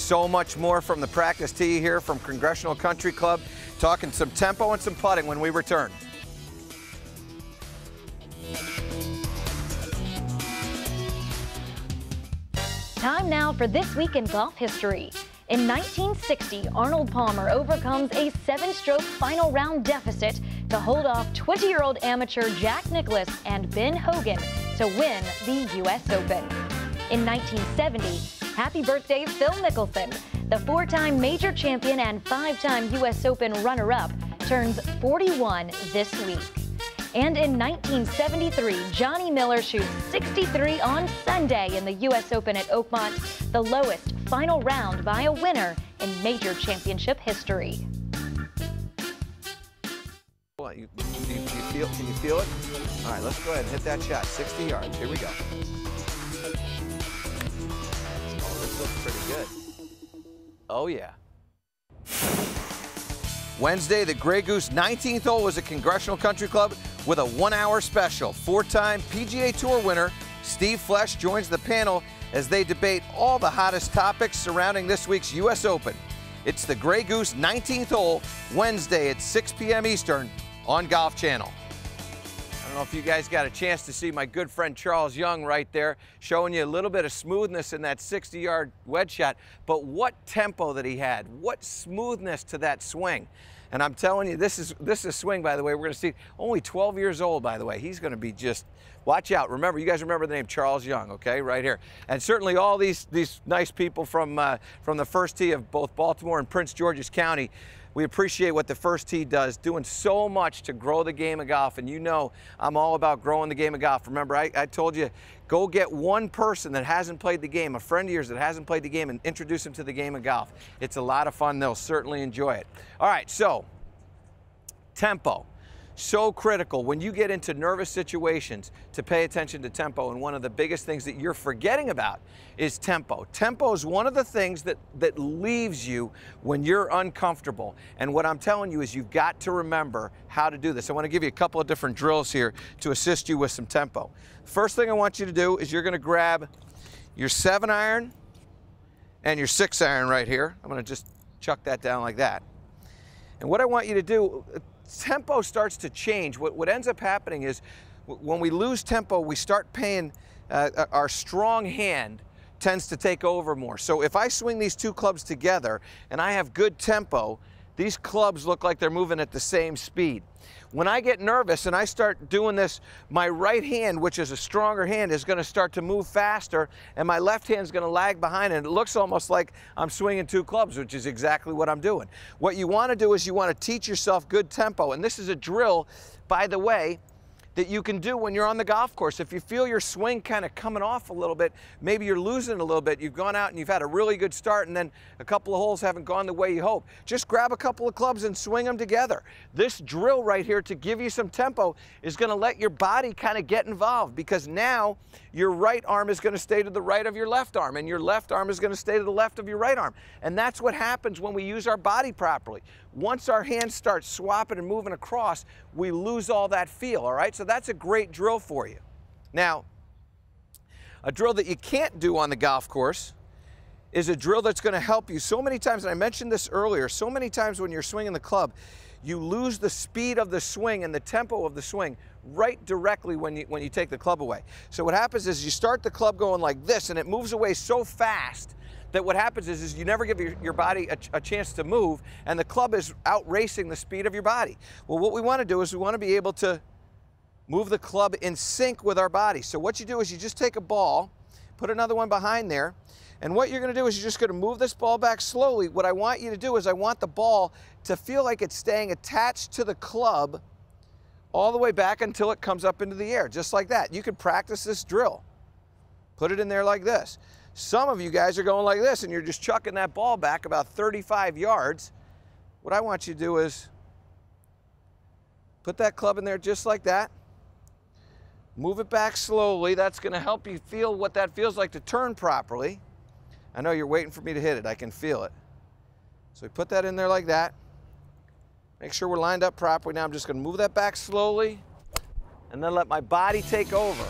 so much more from the practice tee here from Congressional Country Club, talking some tempo and some putting when we return. Time now for This Week in Golf History. In 1960, Arnold Palmer overcomes a 7-stroke final round deficit to hold off 20-year-old amateur Jack Nicklaus and Ben Hogan to win the U.S. Open. In 1970, happy birthday Phil Mickelson, the 4-time major champion and 5-time U.S. Open runner-up, turns 41 this week. And in 1973, Johnny Miller shoots 63 on Sunday in the U.S. Open at Oakmont, the lowest final round by a winner in major championship history. Can you feel it? All right, let's go ahead and hit that shot. 60 yards. Here we go. Oh, this looks pretty good. Oh, yeah. Wednesday, the Grey Goose 19th hole was at Congressional Country Club with a 1-hour special. 4-time PGA Tour winner Steve Flesch joins the panel as they debate all the hottest topics surrounding this week's U.S. Open. It's the Grey Goose 19th hole, Wednesday at 6 p.m. Eastern on Golf Channel. I don't know if you guys got a chance to see my good friend Charles Young right there, showing you a little bit of smoothness in that 60-yard wedge shot, but what tempo that he had, what smoothness to that swing. And I'm telling you, this is a swing, by the way, we're going to see, only 12 years old, by the way. He's going to be just, watch out. Remember, you guys remember the name Charles Young, okay, right here. And certainly all these nice people from the first tee of both Baltimore and Prince George's County, we appreciate what the first tee does, doing so much to grow the game of golf. And you know I'm all about growing the game of golf. Remember, I told you, go get one person that hasn't played the game, a friend of yours that hasn't played the game, and introduce them to the game of golf. It's a lot of fun. They'll certainly enjoy it. All right, so tempo. So critical when you get into nervous situations to pay attention to tempo, and one of the biggest things that you're forgetting about is tempo. Tempo is one of the things that leaves you when you're uncomfortable, and what I'm telling you is you've got to remember how to do this. I want to give you a couple of different drills here to assist you with some tempo. First thing I want you to do is you're going to grab your 7-iron and your 6-iron right here. I'm going to just chuck that down like that, and what I want you to do, tempo starts to change. What ends up happening is when we lose tempo, we start paying, our strong hand tends to take over more. So if I swing these two clubs together and I have good tempo, these clubs look like they're moving at the same speed. When I get nervous and I start doing this, my right hand, which is a stronger hand, is going to start to move faster, and my left hand is going to lag behind, and it looks almost like I'm swinging two clubs, which is exactly what I'm doing. What you want to do is you want to teach yourself good tempo, and this is a drill, by the way, that you can do when you're on the golf course. If you feel your swing kind of coming off a little bit, maybe you're losing a little bit, you've gone out and you've had a really good start and then a couple of holes haven't gone the way you hope, just grab a couple of clubs and swing them together. This drill right here to give you some tempo is going to let your body kind of get involved, because now your right arm is going to stay to the right of your left arm and your left arm is going to stay to the left of your right arm. And that's what happens when we use our body properly. Once our hands start swapping and moving across, we lose all that feel, all right? So that's a great drill for you. Now, a drill that you can't do on the golf course is a drill that's going to help you so many times, and I mentioned this earlier, so many times when you're swinging the club, you lose the speed of the swing and the tempo of the swing right directly when you take the club away. So what happens is you start the club going like this, and it moves away so fast that what happens is you never give your body a chance to move, and the club is out racing the speed of your body. Well, what we want to do is we want to be able to move the club in sync with our body. So what you do is you just take a ball, put another one behind there, and what you're going to do is you're just going to move this ball back slowly. What I want you to do is I want the ball to feel like it's staying attached to the club all the way back until it comes up into the air, just like that. You can practice this drill. Put it in there like this. Some of you guys are going like this and you're just chucking that ball back about 35 yards. What I want you to do is put that club in there just like that. Move it back slowly. That's going to help you feel what that feels like to turn properly. I know you're waiting for me to hit it. I can feel it. So we put that in there like that. Make sure we're lined up properly. Now I'm just going to move that back slowly and then let my body take over.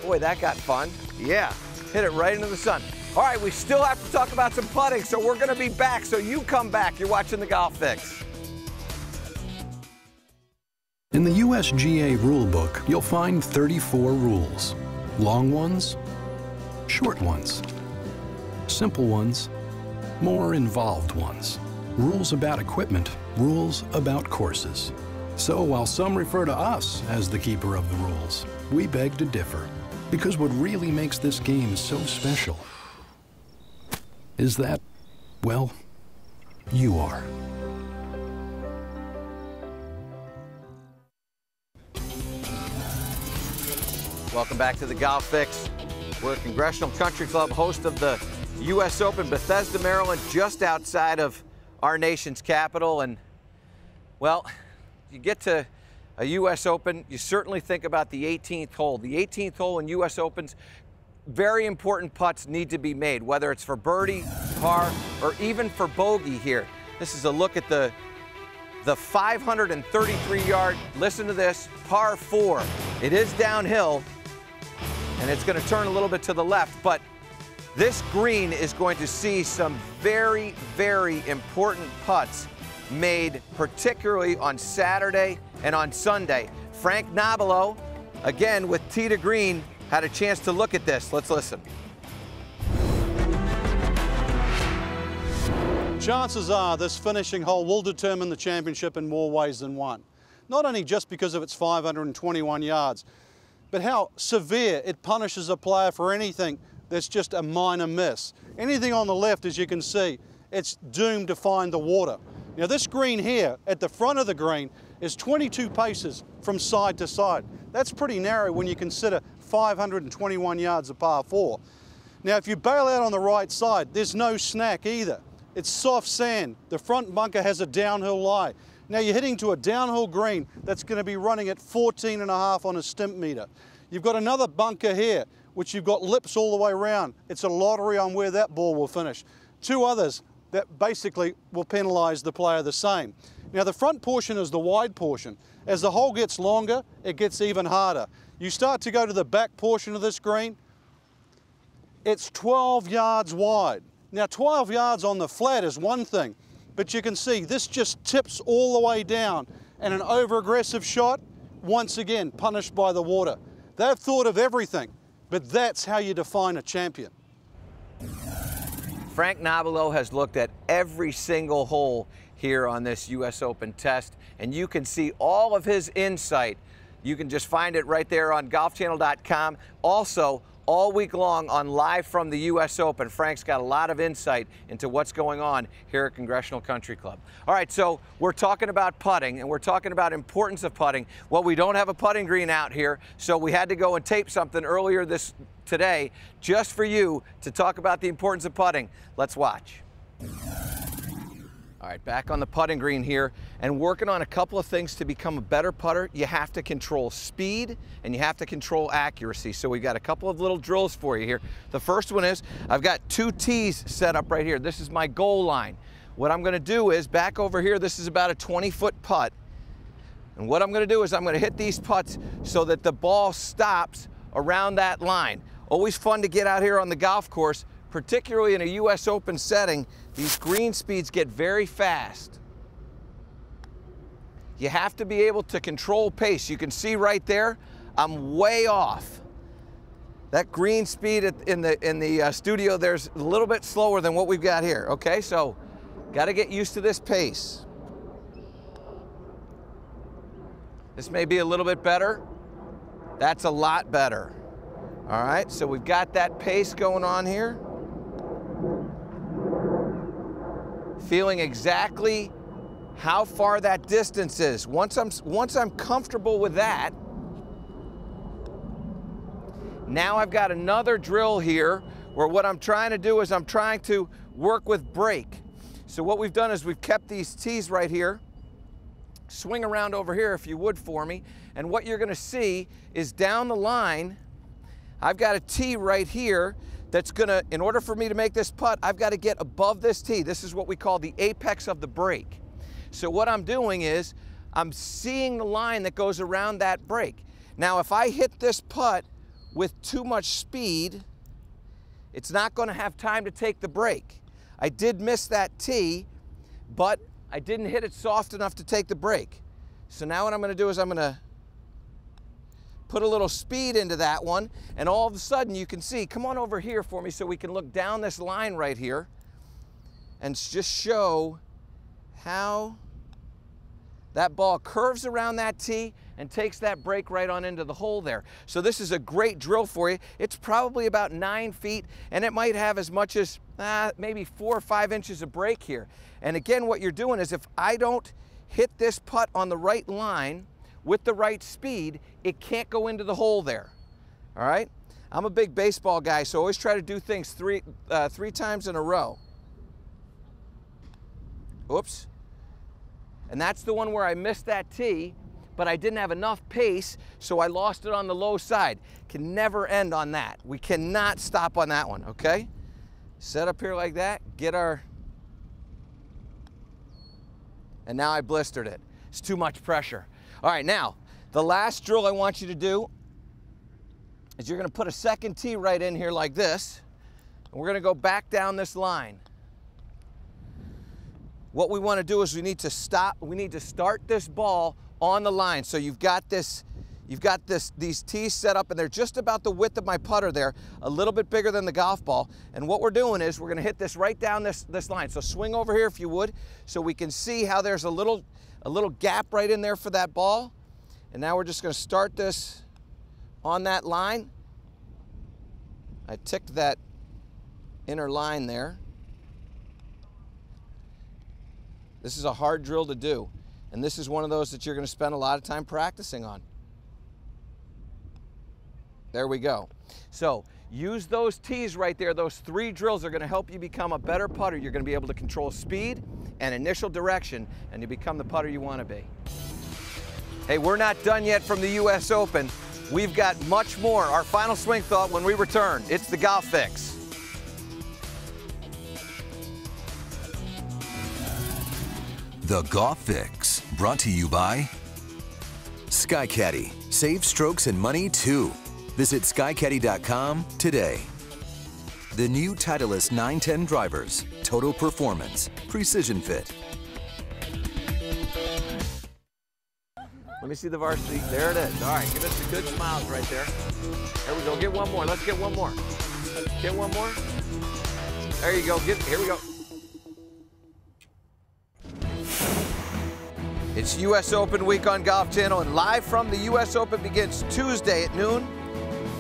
Boy, that got fun. Yeah. Hit it right into the sun. All right, we still have to talk about some putting, so we're going to be back. So you come back. You're watching the Golf Fix. In the USGA rulebook, you'll find 34 rules. Long ones, short ones, simple ones, more involved ones. Rules about equipment, rules about courses. So while some refer to us as the keeper of the rules, we beg to differ. Because what really makes this game so special is that, well, you are. Welcome back to the Golf Fix. We're at Congressional Country Club, host of the U.S. Open, Bethesda, Maryland, just outside of our nation's capital. And, well, you get to a U.S. Open, you certainly think about the 18th hole. The 18th hole in U.S. Opens, very important putts need to be made, whether it's for birdie, par, or even for bogey here. This is a look at the 533-yard, listen to this, par 4. It is downhill, and it's going to turn a little bit to the left, but this green is going to see some very, very important putts made, particularly on Saturday and on Sunday. Frank Nobilo, again with tee to green, had a chance to look at this. Let's listen. Chances are this finishing hole will determine the championship in more ways than one. Not only just because of its 521 yards, but how severe it punishes a player for anything that's just a minor miss. Anything on the left, as you can see, it's doomed to find the water. Now this green here, at the front of the green, is 22 paces from side to side. That's pretty narrow when you consider 521 yards of par 4. Now if you bail out on the right side, there's no snack either. It's soft sand. The front bunker has a downhill lie. Now you're hitting to a downhill green that's going to be running at 14.5 on a stimp meter. You've got another bunker here, which you've got lips all the way around. It's a lottery on where that ball will finish. Two others that basically will penalise the player the same. Now the front portion is the wide portion. As the hole gets longer, it gets even harder. You start to go to the back portion of this green, it's 12 yards wide. Now 12 yards on the flat is one thing, but you can see this just tips all the way down, and an over-aggressive shot, once again, punished by the water. They've thought of everything, but that's how you define a champion. Frank Nobilo has looked at every single hole here on this U.S. Open test, and you can see all of his insight. You can just find it right there on golfchannel.com. Also, all week long on Live from the U.S. Open. Frank's got a lot of insight into what's going on here at Congressional Country Club. All right, so we're talking about putting, and we're talking about importance of putting. Well, we don't have a putting green out here, so we had to go and tape something earlier today just for you to talk about the importance of putting. Let's watch. All right, back on the putting green here and working on a couple of things to become a better putter. You have to control speed and you have to control accuracy. So we've got a couple of little drills for you here. The first one is I've got 2 tees set up right here. This is my goal line. What I'm going to do is back over here, this is about a 20-foot putt. And what I'm going to do is I'm going to hit these putts so that the ball stops around that line. Always fun to get out here on the golf course, particularly in a U.S. Open setting. These green speeds get very fast. You have to be able to control pace. You can see right there, I'm way off. That green speed in the studio there's a little bit slower than what we've got here. Okay, so got to get used to this pace. This may be a little bit better. That's a lot better. All right, so we've got that pace going on here. Feeling exactly how far that distance is. Once I'm comfortable with that, now I've got another drill here where what I'm trying to do is I'm trying to work with break. So what we've done is we've kept these tees right here. Swing around over here if you would for me. And what you're going to see is down the line, I've got a tee right here that's going to, in order for me to make this putt, I've got to get above this tee. This is what we call the apex of the break. So what I'm doing is I'm seeing the line that goes around that break. Now if I hit this putt with too much speed, it's not going to have time to take the break. I did miss that tee, but I didn't hit it soft enough to take the break. So now what I'm going to do is I'm going to put a little speed into that one, and all of a sudden you can see, come on over here for me so we can look down this line right here and just show how that ball curves around that tee and takes that break right on into the hole there. So this is a great drill for you. It's probably about 9 feet, and it might have as much as maybe 4 or 5 inches of break here. And again, what you're doing is, if I don't hit this putt on the right line with the right speed, it can't go into the hole there. All right? I'm a big baseball guy, so always try to do things three times in a row. Oops. And that's the one where I missed that tee, but I didn't have enough pace, so I lost it on the low side. Can never end on that. We cannot stop on that one, okay? Set up here like that, get our... And now I blistered it. It's too much pressure. All right, now, the last drill I want you to do is you're gonna put a second tee right in here like this, and we're gonna go back down this line. What we want to do is we need to start this ball on the line. So you've got these tees set up, and they're just about the width of my putter there, a little bit bigger than the golf ball. And what we're doing is we're going to hit this right down this line. So swing over here if you would, so we can see how there's a little gap right in there for that ball. And now we're just going to start this on that line. I ticked that inner line there. This is a hard drill to do, and this is one of those that you're going to spend a lot of time practicing on. There we go. So use those tees right there. Those 3 drills are going to help you become a better putter. You're going to be able to control speed and initial direction, and you become the putter you want to be. Hey, we're not done yet from the U.S. Open. We've got much more. Our final swing thought when we return. It's the Golf Fix. The Golf Fix, brought to you by SkyCaddy. Save strokes and money too. Visit SkyCaddy.com today. The new Titleist 910 drivers, total performance, precision fit. Let me see the varsity. There it is. All right, give us the good smiles right there. There we go. Get one more. Let's get one more. Get one more. There you go. Here we go. It's U.S. Open week on Golf Channel, and live from the U.S. Open begins Tuesday at noon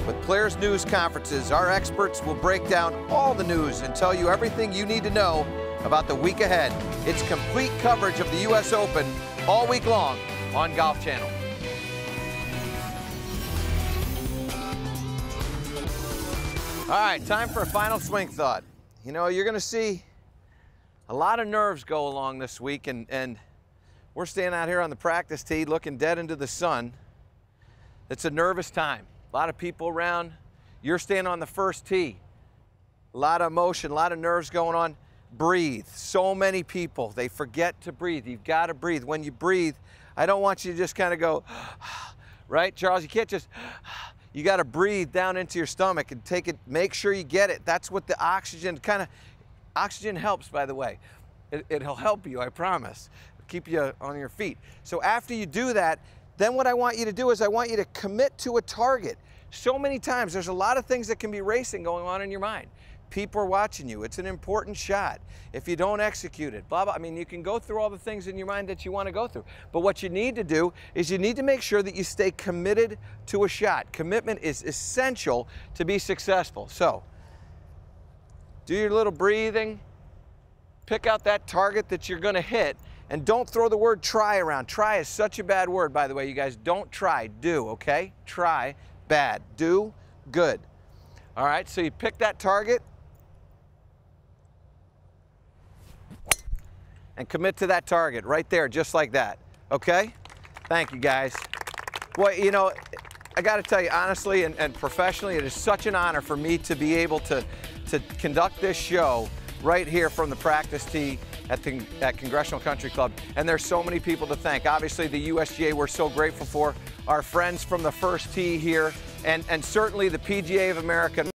with Players News Conferences. Our experts will break down all the news and tell you everything you need to know about the week ahead. It's complete coverage of the U.S. Open all week long on Golf Channel. All right, time for a final swing thought. You know, you're going to see a lot of nerves go along this week, and we're standing out here on the practice tee looking dead into the sun. It's a nervous time. A lot of people around. You're standing on the first tee. A lot of emotion, a lot of nerves going on. Breathe. So many people, they forget to breathe. You've got to breathe. When you breathe, I don't want you to just kind of go, right, Charles? You can't just, you got to breathe down into your stomach and take it, make sure you get it. That's what the oxygen oxygen helps, by the way. It'll help you, I promise. Keep you on your feet. So after you do that, then what I want you to do is I want you to commit to a target. So many times there's a lot of things that can be racing going on in your mind. People are watching you. It's an important shot. If you don't execute it, blah, blah. I mean, you can go through all the things in your mind that you want to go through. But what you need to do is you need to make sure that you stay committed to a shot. Commitment is essential to be successful. So do your little breathing. Pick out that target that you're going to hit. And don't throw the word try around. Try is such a bad word, by the way, you guys. Don't try, do, okay? Try, bad. Do, good. All right, so you pick that target and commit to that target right there, just like that, okay? Thank you, guys. Well, you know, I got to tell you, honestly and professionally, it is such an honor for me to be able to conduct this show right here from the practice tee at Congressional Country Club. And there's so many people to thank. Obviously, the USGA we're so grateful for, our friends from the first tee here, and certainly the PGA of America.